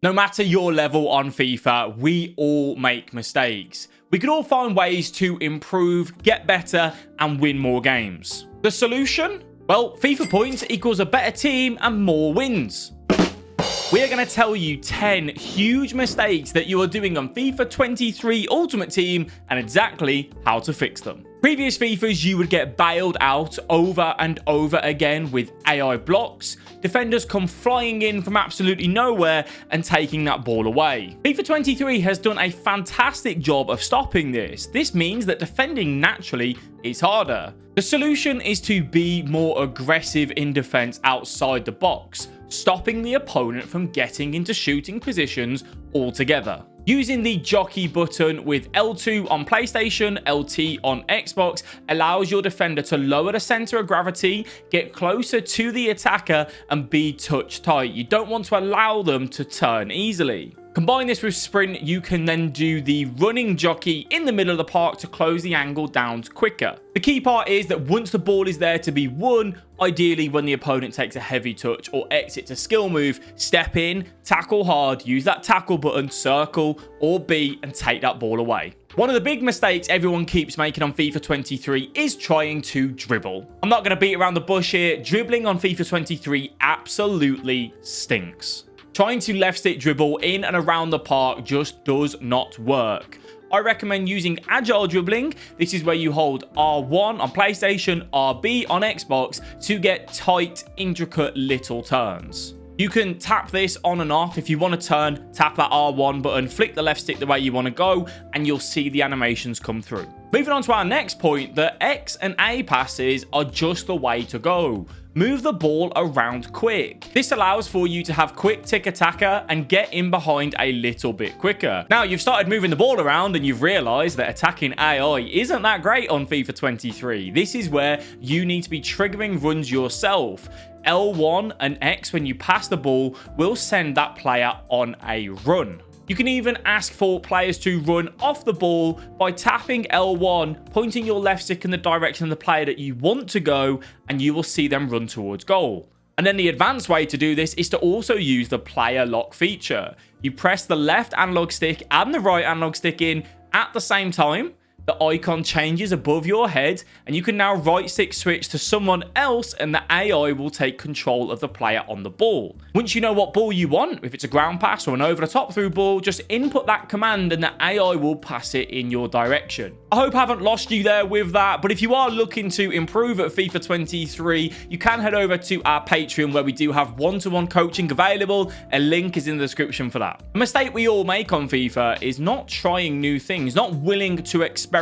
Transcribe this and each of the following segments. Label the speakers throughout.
Speaker 1: No matter your level on FIFA, we all make mistakes. We could all find ways to improve, get better, and win more games. The solution? Well, FIFA points equals a better team and more wins. We are going to tell you 10 huge mistakes that you are doing on FIFA 23 Ultimate Team and exactly how to fix them. Previous FIFAs, you would get bailed out over and over again with AI blocks. Defenders come flying in from absolutely nowhere and taking that ball away. FIFA 23 has done a fantastic job of stopping this. This means that defending naturally is harder. The solution is to be more aggressive in defense outside the box, stopping the opponent from getting into shooting positions altogether. Using the jockey button with L2 on PlayStation, LT on Xbox allows your defender to lower the center of gravity, get closer to the attacker, and be touch tight. You don't want to allow them to turn easily. Combine this with sprint, you can then do the running jockey in the middle of the park to close the angle down quicker. The key part is that once the ball is there to be won, ideally when the opponent takes a heavy touch or exits a skill move, step in, tackle hard, use that tackle button, circle or B and take that ball away. One of the big mistakes everyone keeps making on FIFA 23 is trying to dribble. I'm not going to beat around the bush here. Dribbling on FIFA 23 absolutely stinks. Trying to left stick dribble in and around the park just does not work. I recommend using agile dribbling. This is where you hold R1 on PlayStation, RB on Xbox to get tight, intricate little turns. You can tap this on and off. If you want to turn, tap that R1 button, flick the left stick the way you want to go, and you'll see the animations come through. Moving on to our next point, the X and A passes are just the way to go. Move the ball around quick. This allows for you to have quick tick attacker and get in behind a little bit quicker. Now, you've started moving the ball around and you've realized that attacking AI isn't that great on FIFA 23. This is where you need to be triggering runs yourself. L1 and X, when you pass the ball, will send that player on a run. You can even ask for players to run off the ball by tapping L1, pointing your left stick in the direction of the player that you want to go, and you will see them run towards goal. And then the advanced way to do this is to also use the player lock feature. You press the left analog stick and the right analog stick in at the same time. The icon changes above your head and you can now right stick switch to someone else and the AI will take control of the player on the ball. Once you know what ball you want, if it's a ground pass or an over the top through ball, just input that command and the AI will pass it in your direction. I hope I haven't lost you there with that, but if you are looking to improve at FIFA 23, you can head over to our Patreon where we do have one-to-one coaching available. A link is in the description for that. A mistake we all make on FIFA is not trying new things, not willing to experiment.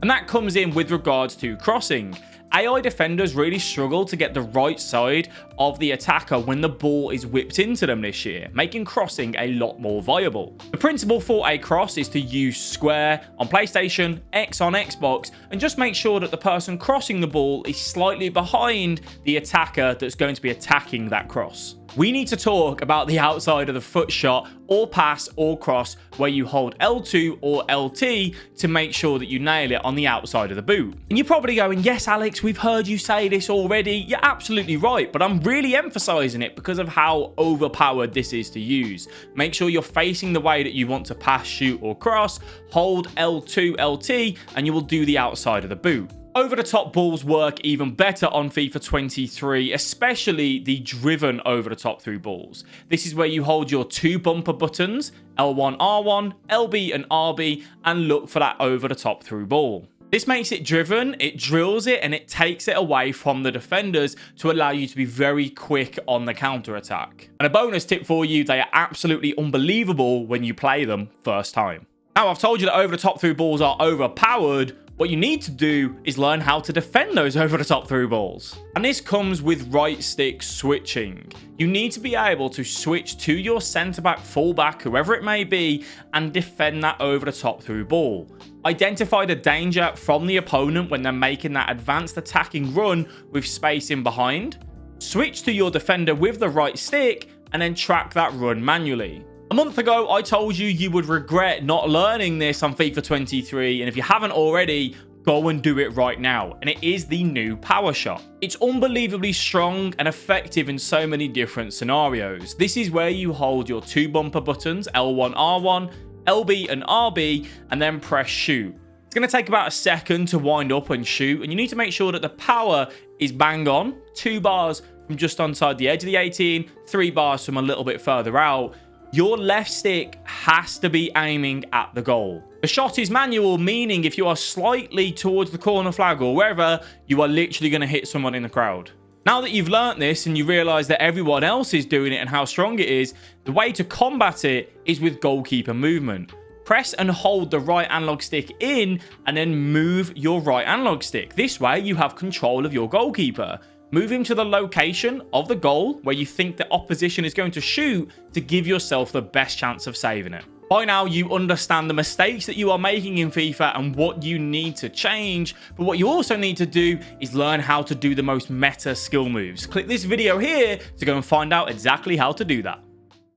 Speaker 1: And that comes in with regards to crossing. AI defenders really struggle to get the right side of the attacker when the ball is whipped into them this year, making crossing a lot more viable. The principle for a cross is to use square on PlayStation, X on Xbox, and just make sure that the person crossing the ball is slightly behind the attacker that's going to be attacking that cross. We need to talk about the outside of the foot shot or pass or cross where you hold L2 or LT to make sure that you nail it on the outside of the boot. And you're probably going, yes, Alex, we've heard you say this already. You're absolutely right, but I'm really emphasizing it because of how overpowered this is to use. Make sure you're facing the way that you want to pass, shoot, or cross. Hold L2, LT, and you will do the outside of the boot. Over-the-top balls work even better on FIFA 23, especially the driven over-the-top through balls. This is where you hold your two bumper buttons, L1, R1, LB and RB, and look for that over-the-top through ball. This makes it driven, it drills it, and it takes it away from the defenders to allow you to be very quick on the counter-attack. And a bonus tip for you, they are absolutely unbelievable when you play them first time. Now, I've told you that over-the-top through balls are overpowered. What you need to do is learn how to defend those over-the-top through balls. And this comes with right stick switching. You need to be able to switch to your centre-back, full-back, whoever it may be, and defend that over-the-top through ball. Identify the danger from the opponent when they're making that advanced attacking run with space in behind. Switch to your defender with the right stick, and then track that run manually. A month ago, I told you you would regret not learning this on FIFA 23, and if you haven't already, go and do it right now, and it is the new power shot. It's unbelievably strong and effective in so many different scenarios. This is where you hold your 2 bumper buttons, L1, R1, LB and RB, and then press shoot. It's going to take about a second to wind up and shoot, and you need to make sure that the power is bang on, 2 bars from just inside the edge of the 18, 3 bars from a little bit further out. Your left stick has to be aiming at the goal. The shot is manual, meaning if you are slightly towards the corner flag or wherever, you are literally going to hit someone in the crowd. Now that you've learnt this and you realize that everyone else is doing it and how strong it is, the way to combat it is with Goalkeeper Movement. Press and hold the right analog stick in and then move your right analog stick. This way you have control of your goalkeeper. Move him to the location of the goal where you think the opposition is going to shoot to give yourself the best chance of saving it. By now, you understand the mistakes that you are making in FIFA and what you need to change. But what you also need to do is learn how to do the most meta skill moves. Click this video here to go and find out exactly how to do that.